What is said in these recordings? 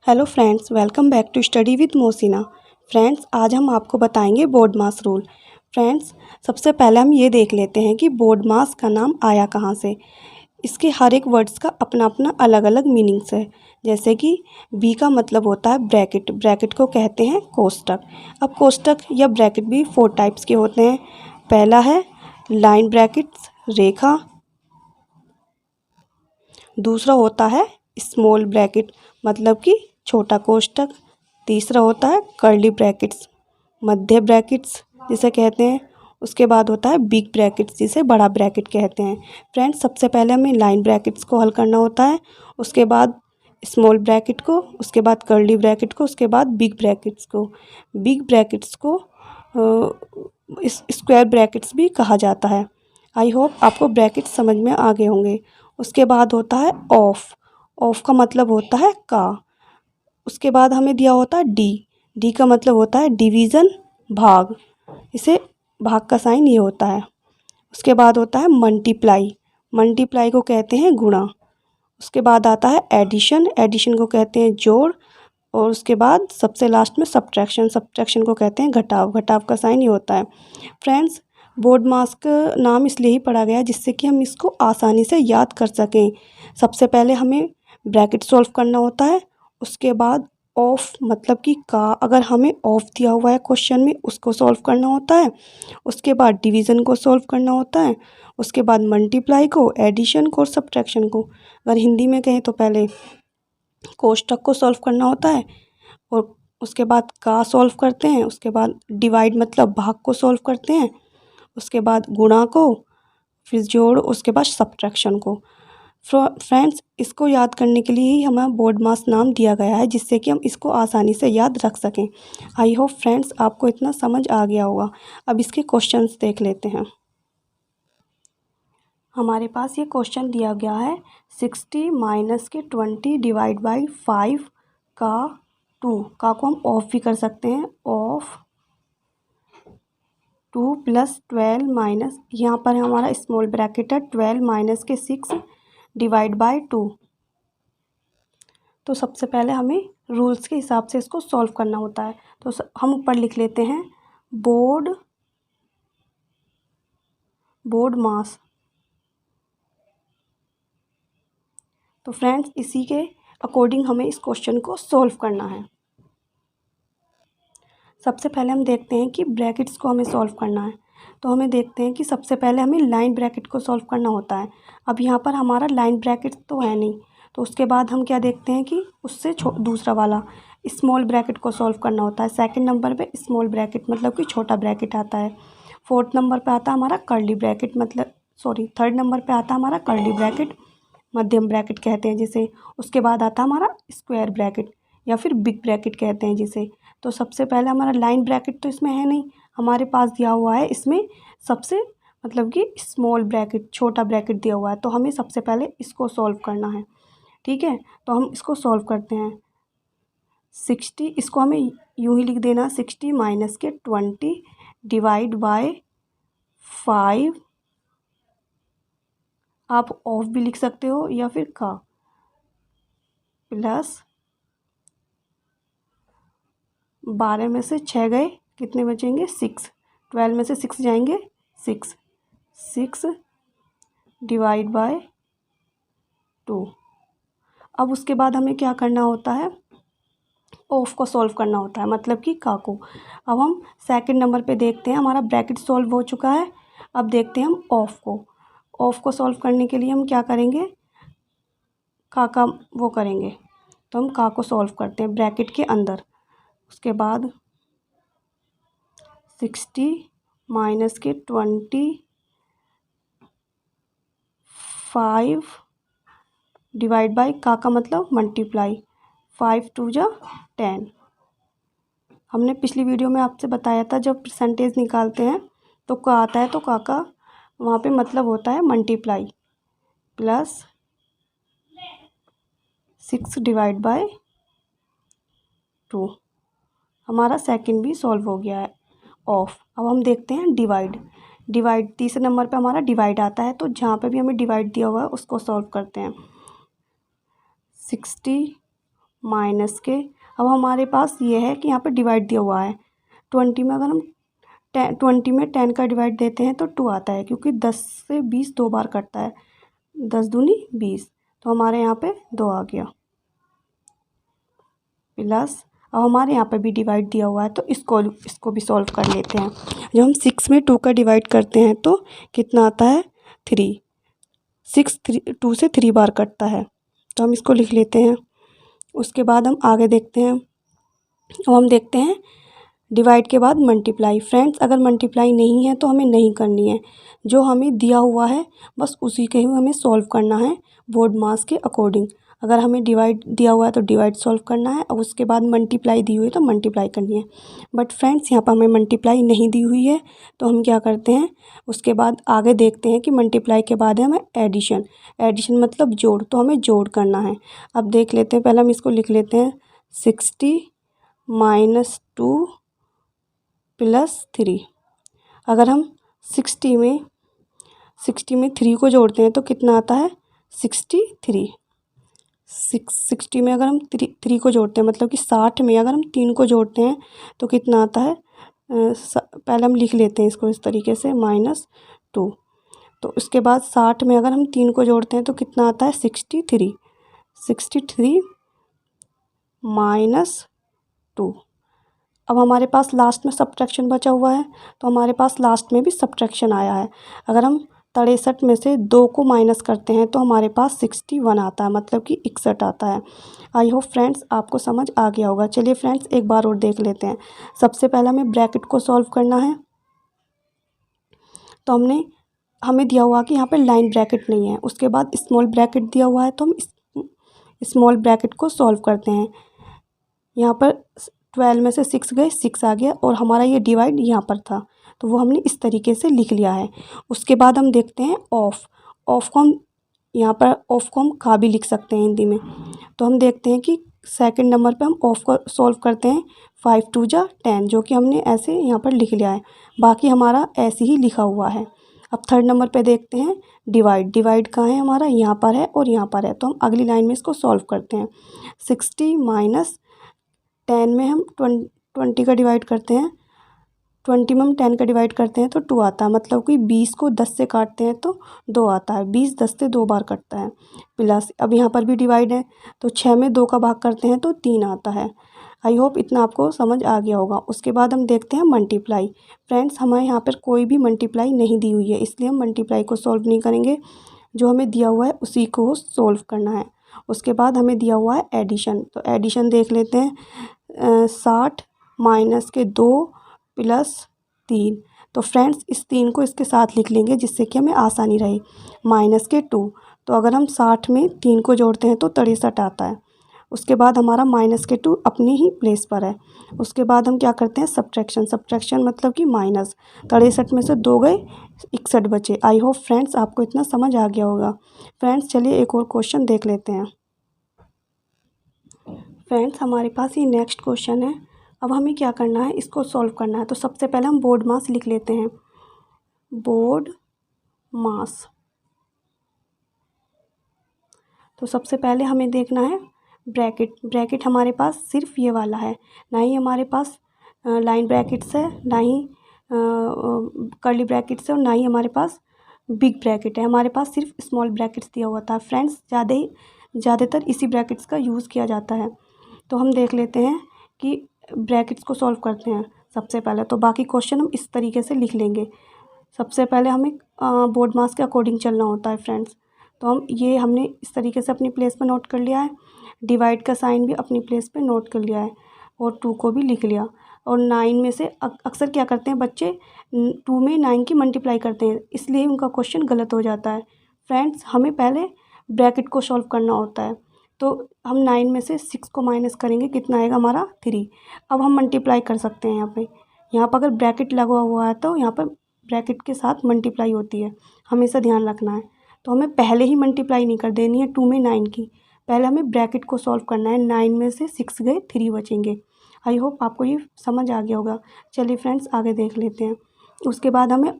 Hello friends, welcome back to study with Mosina. Friends, आज हम आपको बताएंगे बोर्ड मास रूल। फ्रेंड्स, सबसे पहले हम ये देख लेते हैं कि बोर्ड मास का नाम आया कहाँ से। इसके हर एक वर्ड्स का अपना अपना अलग अलग मीनिंग्स है। जैसे कि बी का मतलब होता है ब्रैकेट। ब्रैकेट को कहते हैं कोष्टक। अब कोष्टक या ब्रैकेट भी 4 टाइप्स के होते हैं। पहला है लाइन ब्रैकेट्स, रेखा। दूसरा होता है स्मॉल ब्रैकेट, मतलब कि छोटा कोष्टक। तीसरा होता है कर्ली ब्रैकेट्स, मध्य ब्रैकेट्स जिसे कहते हैं। उसके बाद होता है बिग ब्रैकेट्स, जिसे बड़ा ब्रैकेट कहते हैं। फ्रेंड्स, सबसे पहले हमें लाइन ब्रैकेट्स को हल करना होता है, उसके बाद स्मॉल ब्रैकेट को, उसके बाद कर्ली ब्रैकेट को, उसके बाद बिग ब्रैकेट्स को। बिग ब्रैकेट्स को स्क्वायर ब्रैकेट्स भी कहा जाता है। आई होप आपको ब्रैकेट्स समझ में आ गए होंगे। उसके बाद होता है ऑफ। ऑफ का मतलब होता है का। उसके बाद हमें दिया होता है डी। डी का मतलब होता है डिवीज़न, भाग। इसे भाग का साइन ये होता है। उसके बाद होता है मल्टीप्लाई। मल्टीप्लाई को कहते हैं गुणा। उसके बाद आता है एडिशन। एडिशन को कहते हैं जोड़। और उसके बाद सबसे लास्ट में सब्ट्रैक्शन। सब्ट्रैक्शन को कहते हैं घटाव। घटाव का साइन ये होता है। फ्रेंड्स, बोर्ड मास का नाम इसलिए ही पड़ा गया है जिससे कि हम इसको आसानी से याद कर सकें। सबसे पहले हमें ब्रैकेट सॉल्व करना होता है। उसके बाद ऑफ मतलब कि का, अगर हमें ऑफ दिया हुआ है क्वेश्चन में, उसको सॉल्व करना होता है। उसके बाद डिवीज़न को सॉल्व करना होता है। उसके बाद मल्टीप्लाई को, एडिशन को और सब्ट्रैक्शन को। अगर हिंदी में कहें तो पहले कोष्टक को सॉल्व करना होता है और उसके बाद का सॉल्व करते हैं। उसके बाद डिवाइड मतलब भाग को सॉल्व करते हैं। उसके बाद गुणा को, फिर जोड़, उसके बाद सब्ट्रैक्शन को। फ्रेंड्स, इसको याद करने के लिए ही हमें बोर्ड मास नाम दिया गया है, जिससे कि हम इसको आसानी से याद रख सकें। आई होप फ्रेंड्स आपको इतना समझ आ गया होगा। अब इसके क्वेश्चंस देख लेते हैं। हमारे पास ये क्वेश्चन दिया गया है 60 माइनस के 20 डिवाइड बाई 5 का 2 का को हम ऑफ भी कर सकते हैं। ऑफ 2 प्लस 12 माइनस, यहाँ पर हमारा स्मॉल ब्रैकेट है, 12 माइनस के 6 डिवाइड बाई 2। तो सबसे पहले हमें रूल्स के हिसाब से इसको सॉल्व करना होता है। तो हम ऊपर लिख लेते हैं बोर्ड मास। तो फ्रेंड्स, इसी के अकॉर्डिंग हमें इस क्वेश्चन को सॉल्व करना है। सबसे पहले हम देखते हैं कि ब्रैकेट्स को हमें सॉल्व करना है। तो हमें देखते हैं कि सबसे पहले हमें लाइन ब्रैकेट को सॉल्व करना होता है। अब यहाँ पर हमारा लाइन ब्रैकेट तो है नहीं, तो उसके बाद हम क्या देखते हैं कि उससे दूसरा वाला स्मॉल ब्रैकेट को सॉल्व करना होता है। सेकंड नंबर पे स्मॉल ब्रैकेट मतलब कि छोटा ब्रैकेट आता है। फोर्थ नंबर पे आता है हमारा कर्ली ब्रैकेट, मतलब थर्ड नंबर पे आता है हमारा कर्ली ब्रैकेट, मध्यम ब्रैकेट कहते हैं जिसे। उसके बाद आता है हमारा स्क्वायर ब्रैकेट या फिर बिग ब्रैकेट कहते हैं जिसे। तो सबसे पहले हमारा लाइन ब्रैकेट तो इसमें है नहीं, हमारे पास दिया हुआ है इसमें सबसे मतलब कि स्मॉल ब्रैकेट, छोटा ब्रैकेट दिया हुआ है। तो हमें सबसे पहले इसको सॉल्व करना है। ठीक है, तो हम इसको सॉल्व करते हैं। 60, इसको हमें यूँ ही लिख देना, 60 माइनस के 20 डिवाइड बाय 5। आप ऑफ भी लिख सकते हो या फिर का, प्लस 12 में से 6 गए, कितने बचेंगे 6। 12 में से 6 जाएंगे 6 डिवाइड बाय 2। अब उसके बाद हमें क्या करना होता है, ऑफ को सॉल्व करना होता है, मतलब कि का को। अब हम सेकंड नंबर पे देखते हैं, हमारा ब्रैकेट सॉल्व हो चुका है। अब देखते हैं हम ऑफ को। ऑफ को सॉल्व करने के लिए हम क्या करेंगे, का वो करेंगे। तो हम का को सॉल्व करते हैं ब्रैकेट के अंदर। उसके बाद 60 माइनस के 25 डिवाइड बाई का मतलब मल्टीप्लाई, 5 2 जा 10। हमने पिछली वीडियो में आपसे बताया था जब परसेंटेज निकालते हैं तो का आता है, तो का वहाँ पे मतलब होता है मल्टीप्लाई, प्लस 6 डिवाइड बाय 2। हमारा सेकंड भी सॉल्व हो गया है ऑफ। अब हम देखते हैं डिवाइड तीसरे नंबर पे हमारा डिवाइड आता है। तो जहाँ पे भी हमें डिवाइड दिया हुआ है उसको सॉल्व करते हैं। 60 माइनस के, अब हमारे पास ये है कि यहाँ पे डिवाइड दिया हुआ है 20 में, अगर हम 20 में 10 का डिवाइड देते हैं तो 2 आता है, क्योंकि 10 से 20 2 बार कटता है, 10 दूनी 20, तो हमारे यहाँ पे 2 आ गया, प्लस अब हमारे यहाँ पे भी डिवाइड दिया हुआ है तो इसको भी सॉल्व कर लेते हैं। जब हम 6 में 2 का डिवाइड करते हैं तो कितना आता है 3, 2 से 3 बार कटता है, तो हम इसको लिख लेते हैं। उसके बाद हम आगे देखते हैं। अब हम देखते हैं डिवाइड के बाद मल्टीप्लाई। फ्रेंड्स, अगर मल्टीप्लाई नहीं है तो हमें नहीं करनी है, जो हमें दिया हुआ है बस उसी के ही हमें सॉल्व करना है बोर्ड मास के अकॉर्डिंग। अगर हमें डिवाइड दिया हुआ है तो डिवाइड सॉल्व करना है, और उसके बाद मल्टीप्लाई दी हुई है तो मल्टीप्लाई करनी है। बट फ्रेंड्स, यहाँ पर हमें मल्टीप्लाई नहीं दी हुई है, तो हम क्या करते हैं, उसके बाद आगे देखते हैं कि मल्टीप्लाई के बाद है हमें एडिशन। एडिशन मतलब जोड़, तो हमें जोड़ करना है। अब देख लेते हैं, पहले हम इसको लिख लेते हैं 60 - 2 + 3। अगर हम 60 में 3 को जोड़ते हैं तो कितना आता है 63। 60 में अगर हम 3 को जोड़ते हैं, मतलब कि 60 में अगर हम 3 को जोड़ते हैं तो कितना आता है, पहले हम लिख लेते हैं इसको इस तरीके से -2। तो उसके बाद 60 में अगर हम 3 को जोड़ते हैं तो कितना आता है 63। 63 - 2। अब हमारे पास लास्ट में सब्ट्रैक्शन बचा हुआ है, तो हमारे पास लास्ट में भी सब्ट्रैक्शन आया है। अगर हम 63 में से 2 को माइनस करते हैं तो हमारे पास 61 आता है, मतलब कि 61 आता है। आई होप फ्रेंड्स आपको समझ आ गया होगा। चलिए फ्रेंड्स, एक बार और देख लेते हैं। सबसे पहले हमें ब्रैकेट को सॉल्व करना है, तो हमें दिया हुआ कि यहाँ पे लाइन ब्रैकेट नहीं है। उसके बाद स्मॉल ब्रैकेट दिया हुआ है, तो हम स्मॉल ब्रैकेट को सॉल्व करते हैं। यहाँ पर 12 में से 6 गए, 6 आ गया, और हमारा ये डिवाइड यहाँ पर था, तो वो हमने इस तरीके से लिख लिया है। उसके बाद हम देखते हैं ऑफ को हम यहाँ पर ऑफ को हम का भी लिख सकते हैं हिंदी में। तो हम देखते हैं कि सेकंड नंबर पे हम ऑफ को सॉल्व करते हैं, 5 × 2 = 10, जो कि हमने ऐसे यहाँ पर लिख लिया है। बाकी हमारा ऐसे ही लिखा हुआ है। अब थर्ड नंबर पे देखते हैं डिवाइड कहाँ है हमारा, यहाँ पर है और यहाँ पर है, तो हम अगली लाइन में इसको सॉल्व करते हैं। 60 - 10 में हम 20 का डिवाइड करते हैं, 20 में हम 10 का डिवाइड करते हैं तो 2 आता है, मतलब कि 20 को 10 से काटते हैं तो 2 आता है। 20 10 से 2 बार कटता है, प्लस अब यहाँ पर भी डिवाइड है, तो 6 में 2 का भाग करते हैं तो 3 आता है। आई होप इतना आपको समझ आ गया होगा। उसके बाद हम देखते हैं मल्टीप्लाई। फ्रेंड्स, हमारे यहाँ पर कोई भी मल्टीप्लाई नहीं दी हुई है, इसलिए हम मल्टीप्लाई को सॉल्व नहीं करेंगे। जो हमें दिया हुआ है उसी को सॉल्व करना है। उसके बाद हमें दिया हुआ है एडिशन, तो एडिशन देख लेते हैं। 60 - 2 + 3। तो फ्रेंड्स, इस 3 को इसके साथ लिख लेंगे जिससे कि हमें आसानी रहे। -2, तो अगर हम 60 में 3 को जोड़ते हैं तो 63 आता है। उसके बाद हमारा -2 अपनी ही प्लेस पर है। उसके बाद हम क्या करते हैं सब्ट्रैक्शन मतलब कि माइनस। 63 में से 2 गए, 61 बचे। आई होप फ्रेंड्स आपको इतना समझ आ गया होगा। फ्रेंड्स, चलिए एक और क्वेश्चन देख लेते हैं। फ्रेंड्स, हमारे पास ये नेक्स्ट क्वेश्चन है। अब हमें क्या करना है, इसको सॉल्व करना है। तो सबसे पहले हम बोर्ड मास लिख लेते हैं। बोर्ड मास, तो सबसे पहले हमें देखना है ब्रैकेट हमारे पास सिर्फ ये वाला है, ना ही हमारे पास लाइन ब्रैकेट्स है, ना ही कर्ली ब्रैकेट्स है, और ना ही हमारे पास बिग ब्रैकेट है। हमारे पास सिर्फ स्मॉल ब्रैकेट्स दिया हुआ था। फ्रेंड्स, ज़्यादातर इसी ब्रैकेट्स का यूज़ किया जाता है। तो हम देख लेते हैं कि ब्रैकेट्स को सॉल्व करते हैं सबसे पहले। तो बाकी क्वेश्चन हम इस तरीके से लिख लेंगे। सबसे पहले हमें बोर्ड मास के अकॉर्डिंग चलना होता है फ्रेंड्स। तो हमने इस तरीके से अपनी प्लेस पे नोट कर लिया है। डिवाइड का साइन भी अपनी प्लेस पे नोट कर लिया है, और 2 को भी लिख लिया। और 9 में से अक्सर क्या करते हैं बच्चे, 2 में 9 की मल्टीप्लाई करते हैं, इसलिए उनका क्वेश्चन गलत हो जाता है। फ्रेंड्स, हमें पहले ब्रैकेट को सॉल्व करना होता है। तो हम 9 में से 6 को माइनस करेंगे, कितना आएगा हमारा 3। अब हम मल्टीप्लाई कर सकते हैं यहाँ पर अगर ब्रैकेट लगा हुआ है तो यहाँ पर ब्रैकेट के साथ मल्टीप्लाई होती है, हमेशा ध्यान रखना है। तो हमें पहले ही मल्टीप्लाई नहीं कर देनी है 2 में 9 की, पहले हमें ब्रैकेट को सॉल्व करना है। 9 में से 6 गए, 3 बचेंगे। आई होप आपको ये समझ आ गया होगा। चलिए फ्रेंड्स, आगे देख लेते हैं। उसके बाद हमें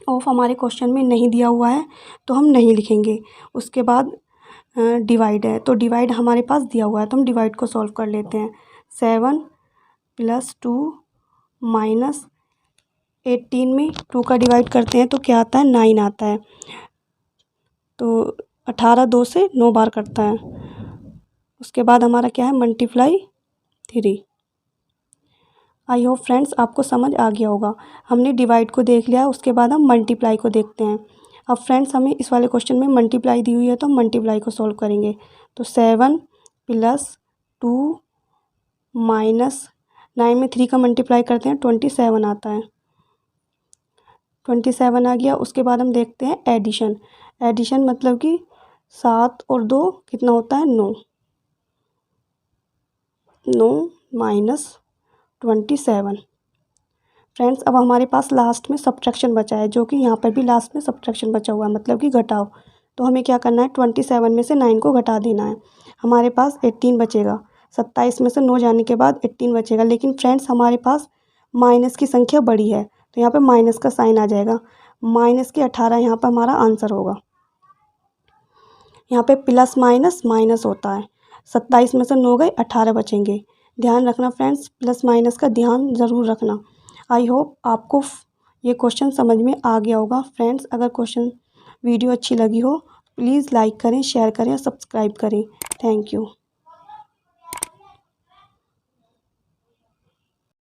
ऑफ हमारे क्वेश्चन में नहीं दिया हुआ है, तो हम नहीं लिखेंगे। उसके बाद डिवाइड है, तो डिवाइड हमारे पास दिया हुआ है तो हम डिवाइड को सॉल्व कर लेते हैं। 7 + 2 - 18 में 2 का डिवाइड करते हैं तो क्या आता है, 9 आता है। तो 18 2 से 9 बार करता है। उसके बाद हमारा क्या है, मल्टीप्लाई 3। आई होप फ्रेंड्स आपको समझ आ गया होगा। हमने डिवाइड को देख लिया, उसके बाद हम मल्टीप्लाई को देखते हैं। अब फ्रेंड्स हमें इस वाले क्वेश्चन में मल्टीप्लाई दी हुई है तो हम मल्टीप्लाई को सॉल्व करेंगे। तो 7 + 2 - 9 में 3 का मल्टीप्लाई करते हैं 27 आता है। 27 आ गया। उसके बाद हम देखते हैं एडिशन। एडिशन मतलब कि 7 और 2 कितना होता है, 9। 9 - 27। फ्रेंड्स अब हमारे पास लास्ट में सब्ट्रैक्शन बचा है, जो कि यहाँ पर भी लास्ट में सब्ट्रैक्शन बचा हुआ है, मतलब कि घटाव। तो हमें क्या करना है, 27 में से 9 को घटा देना है। हमारे पास 18 बचेगा। 27 में से 9 जाने के बाद 18 बचेगा। लेकिन फ्रेंड्स हमारे पास माइनस की संख्या बड़ी है तो यहाँ पे माइनस का साइन आ जाएगा। माइनस के 18 यहाँ पर हमारा आंसर होगा। यहाँ पे प्लस माइनस माइनस होता है। 27 में से 9 गए, 18 बचेंगे। ध्यान रखना फ्रेंड्स, प्लस माइनस का ध्यान ज़रूर रखना। आई होप आपको ये क्वेश्चन समझ में आ गया होगा। फ्रेंड्स अगर वीडियो अच्छी लगी हो प्लीज़ लाइक करें, शेयर करें और सब्सक्राइब करें। Thank you.